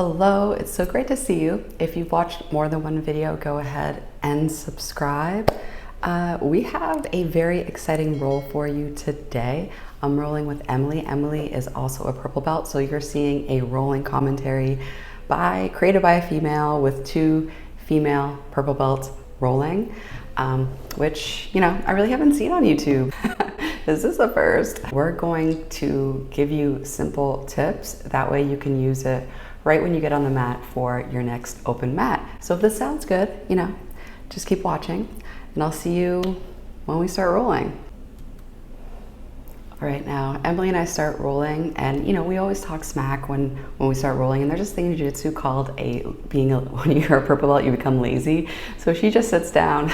Hello, it's so great to see you. If you've watched more than one video, go ahead and subscribe. We have a very exciting roll for you today. I'm rolling with Emily. Emily is also a purple belt, so you're seeing a rolling commentary created by a female with two female purple belts rolling, which, I really haven't seen on YouTube. This is the first. We're going to give you simple tips. That way you can use it right when you get on the mat for your next open mat. So if this sounds good, just keep watching and I'll see you when we start rolling. All right, now Emily and I start rolling, and we always talk smack when we start rolling, and there's this thing in jiu-jitsu called when you're a purple belt, you become lazy. So she just sits down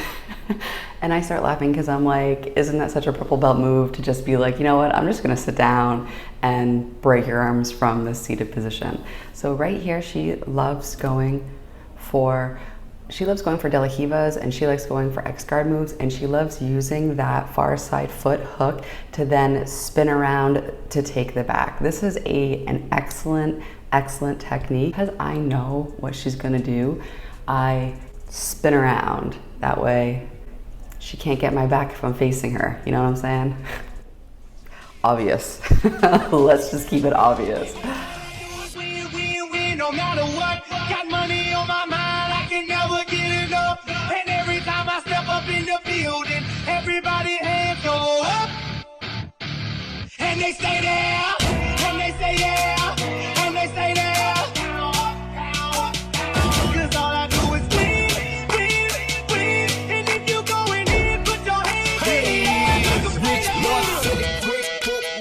and I start laughing because I'm like, isn't that such a purple belt move to just be like, you know what, I'm just gonna sit down and break your arms from the seated position. So right here, she loves going for De La Rivas, and she likes going for X-guard moves, and she loves using that far side foot hook to then spin around to take the back. This is an excellent technique. Because I know what she's gonna do, I spin around. That way she can't get my back if I'm facing her. You know what I'm saying? Obvious. Let's just keep it obvious. No matter what, got money on my mind, I can never get enough. And every time I step up in the building, everybody hands go up. And they stay there, and they say yeah, and they stay there. Cause all I do is win. And if you going in, put your hands in the air.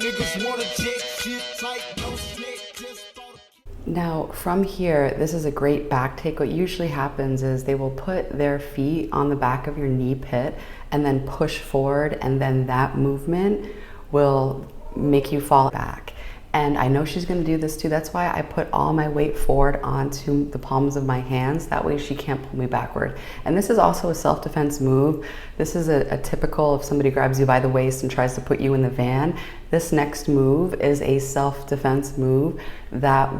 Niggas wanna check shit tight, no snake, just Now from here, this is a great back take. What usually happens is they will put their feet on the back of your knee pit and then push forward, and then that movement will make you fall back. And I know she's gonna do this too. That's why I put all my weight forward onto the palms of my hands. That way she can't pull me backward. And this is also a self-defense move. This is a typical, if somebody grabs you by the waist and tries to put you in the van, this next move is a self-defense move that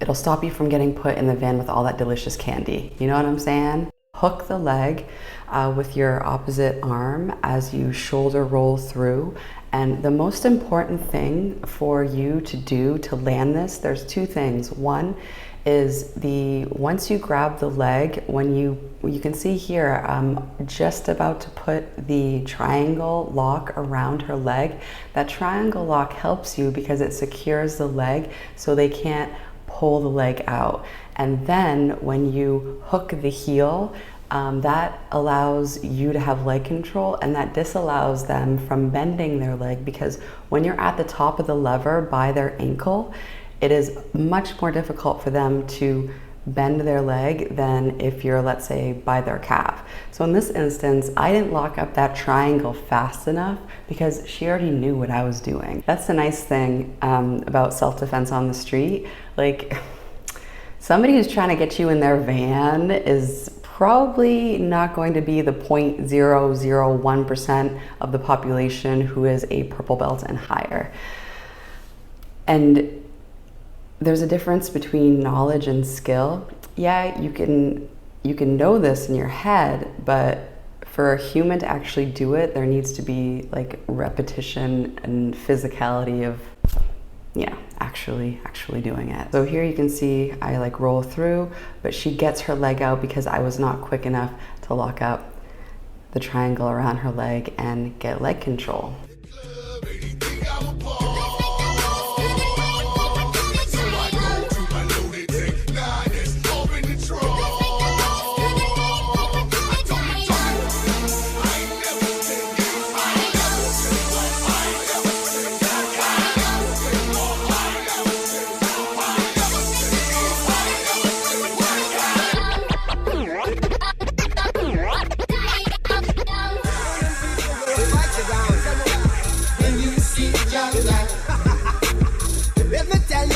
it'll stop you from getting put in the van with all that delicious candy. You know what I'm saying? Hook the leg with your opposite arm as you shoulder roll through. And the most important thing for you to do to land this, there's two things. One is once you grab the leg, when you can see here, I'm just about to put the triangle lock around her leg. That triangle lock helps you because it secures the leg so they can't pull the leg out. And then when you hook the heel, that allows you to have leg control, and that disallows them from bending their leg, because when you're at the top of the lever by their ankle, it is much more difficult for them to bend their leg than if you're, let's say, by their calf. So in this instance, I didn't lock up that triangle fast enough because she already knew what I was doing. That's the nice thing about self-defense on the street. Like, somebody who's trying to get you in their van is probably not going to be the 0.001% of the population who is a purple belt and higher. And there's a difference between knowledge and skill. Yeah, you can know this in your head, but for a human to actually do it, there needs to be like repetition and physicality of actually doing it. So here you can see I roll through, but she gets her leg out because I was not quick enough to lock up the triangle around her leg and get leg control.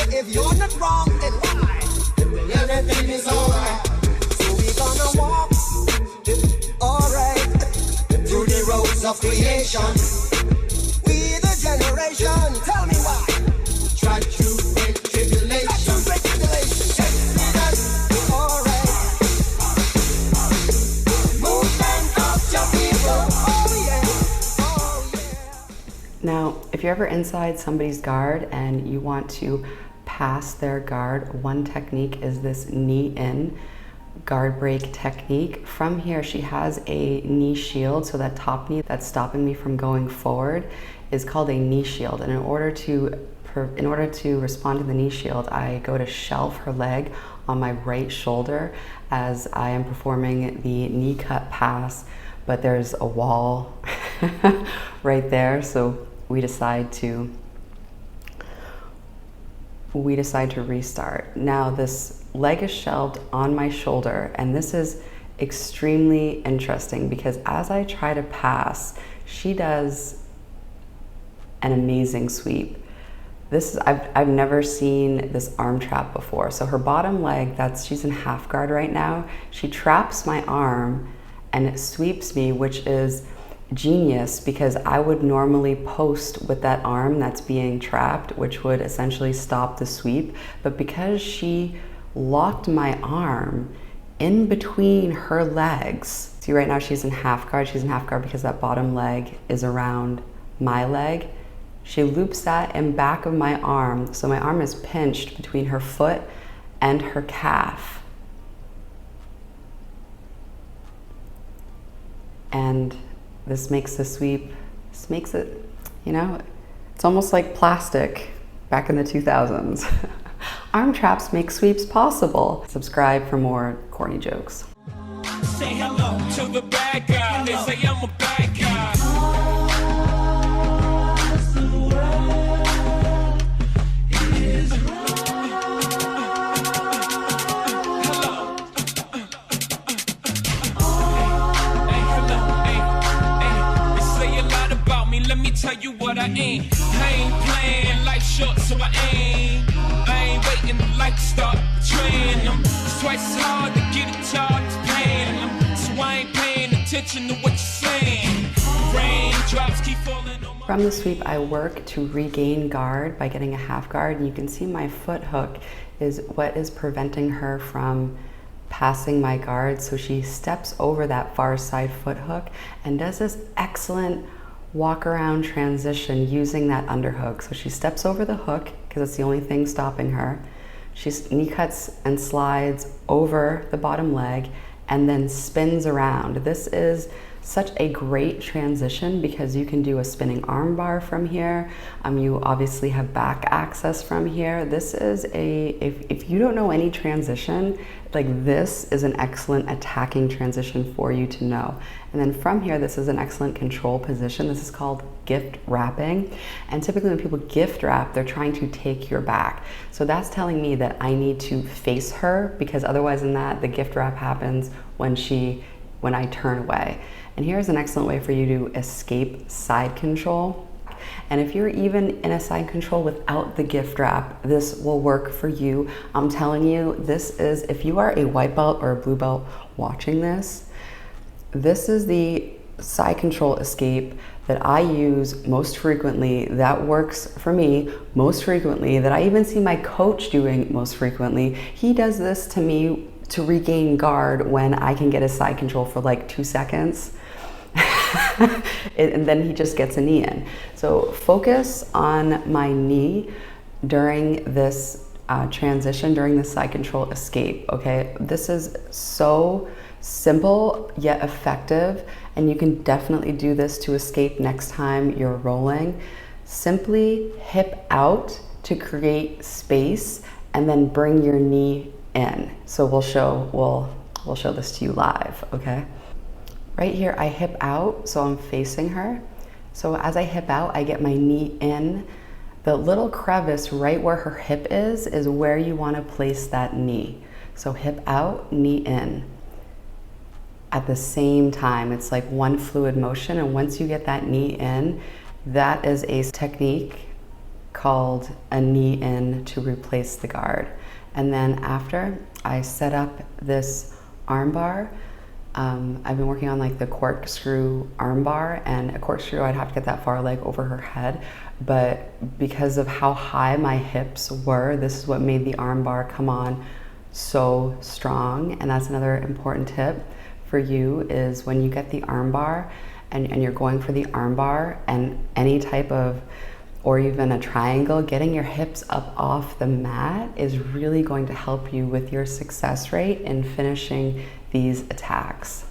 If you're not wrong, then why? Everything is alright. So we're gonna walk, alright, through the roads of creation. We the generation, tell me why. Try to break tribulation. Now, if you're ever inside somebody's guard and you want to pass their guard, one technique is this knee in guard break technique. From here, she has a knee shield, so that top knee that's stopping me from going forward is called a knee shield. And in order to respond to the knee shield, I go to shelf her leg on my right shoulder as I am performing the knee cut pass, but there's a wall right there, so we decide to restart. Now this leg is shelved on my shoulder, and this is extremely interesting because as I try to pass, she does an amazing sweep. I've never seen this arm trap before. So her bottom leg, she's in half guard right now. She traps my arm and it sweeps me, which is genius because I would normally post with that arm that's being trapped, which would essentially stop the sweep. But because she locked my arm in between her legs, see right now she's in half guard. She's in half guard because that bottom leg is around my leg. She loops that in back of my arm, so my arm is pinched between her foot and her calf. And this makes the sweep, this makes it, you know, it's almost like plastic back in the 2000s. Arm traps make sweeps possible. Subscribe for more corny jokes. Say hello to the bad guy. They say I'm a bad guy. Let me tell you what I ain't. I ain't playing life short, so I ain't waiting like to start betraying them. It's twice as hard to get a job as paying them. So I ain't paying attention to what you're saying. Raindrops keep falling on my... From the sweep, I work to regain guard by getting a half guard. And you can see my foot hook is what is preventing her from passing my guard. So she steps over that far side foot hook and does this excellent walk around transition using that underhook. So she steps over the hook because it's the only thing stopping her. She knee cuts and slides over the bottom leg and then spins around. This is such a great transition because you can do a spinning arm bar from here. You obviously have back access from here. This is if you don't know any transition, like this is an excellent attacking transition for you to know. And then from here, this is an excellent control position. This is called gift wrapping. And typically when people gift wrap, they're trying to take your back. So that's telling me that I need to face her because otherwise than that, the gift wrap happens when I turn away. And here's an excellent way for you to escape side control. And if you're even in a side control without the gift wrap, this will work for you. I'm telling you, this is, if you are a white belt or a blue belt watching this, this is the side control escape that I use most frequently, that works for me most frequently, that I even see my coach doing most frequently. He does this to me to regain guard when I can get a side control for like 2 seconds. And then he just gets a knee in. So focus on my knee during this transition, during the side control escape, okay? This is so simple yet effective, and you can definitely do this to escape next time you're rolling. Simply hip out to create space and then bring your knee in. So we'll show this to you live, okay? Right here, I hip out, so I'm facing her. So as I hip out, I get my knee in. The little crevice right where her hip is where you want to place that knee. So hip out, knee in. At the same time, it's like one fluid motion, and once you get that knee in, that is a technique called a knee in to replace the guard. And then after, I set up this arm bar. I've been working on like the corkscrew arm bar, and a corkscrew, I'd have to get that far leg over her head. But because of how high my hips were, this is what made the arm bar come on so strong. And that's another important tip for you is when you get the arm bar and you're going for the arm bar and any type of, or even a triangle, getting your hips up off the mat is really going to help you with your success rate in finishing these attacks.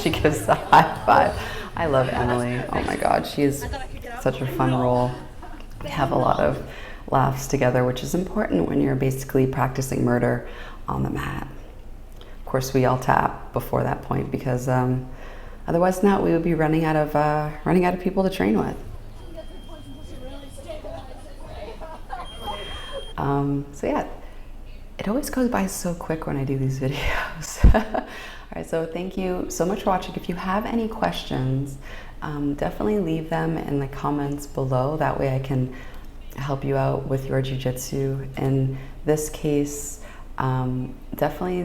She gives the high five. I love Emily. Oh my God, she's such a fun role. We have a lot of laughs together, which is important when you're basically practicing murder on the mat. Of course, we all tap before that point because otherwise, not we would be running out of people to train with. So yeah, it always goes by so quick when I do these videos. All right, so thank you so much for watching. If you have any questions, definitely leave them in the comments below. That way I can help you out with your jiu-jitsu. In this case, definitely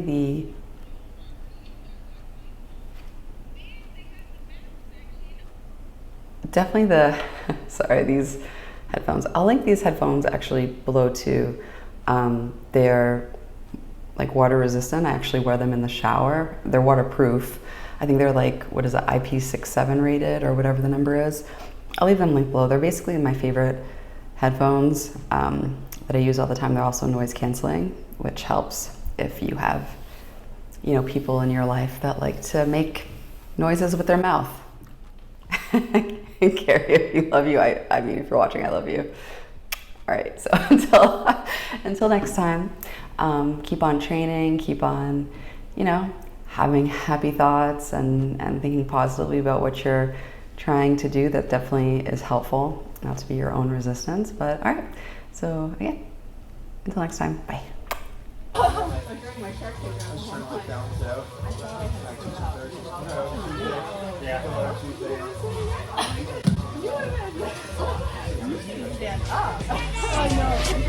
the sorry, these headphones. I'll link these headphones actually below too. They're like water resistant. I actually wear them in the shower. They're waterproof. I think they're like, what is it, IP67 rated or whatever the number is. I'll leave them linked below. They're basically my favorite headphones that I use all the time. They're also noise canceling, which helps if you have, you know, people in your life that like to make noises with their mouth. Carrie, if you love you, I mean, if you're watching, I love you. All right, so until next time, keep on training, keep on, you know, having happy thoughts and thinking positively about what you're trying to do. That definitely is helpful, not to be your own resistance. But all right, so again, until next time, bye. Yeah.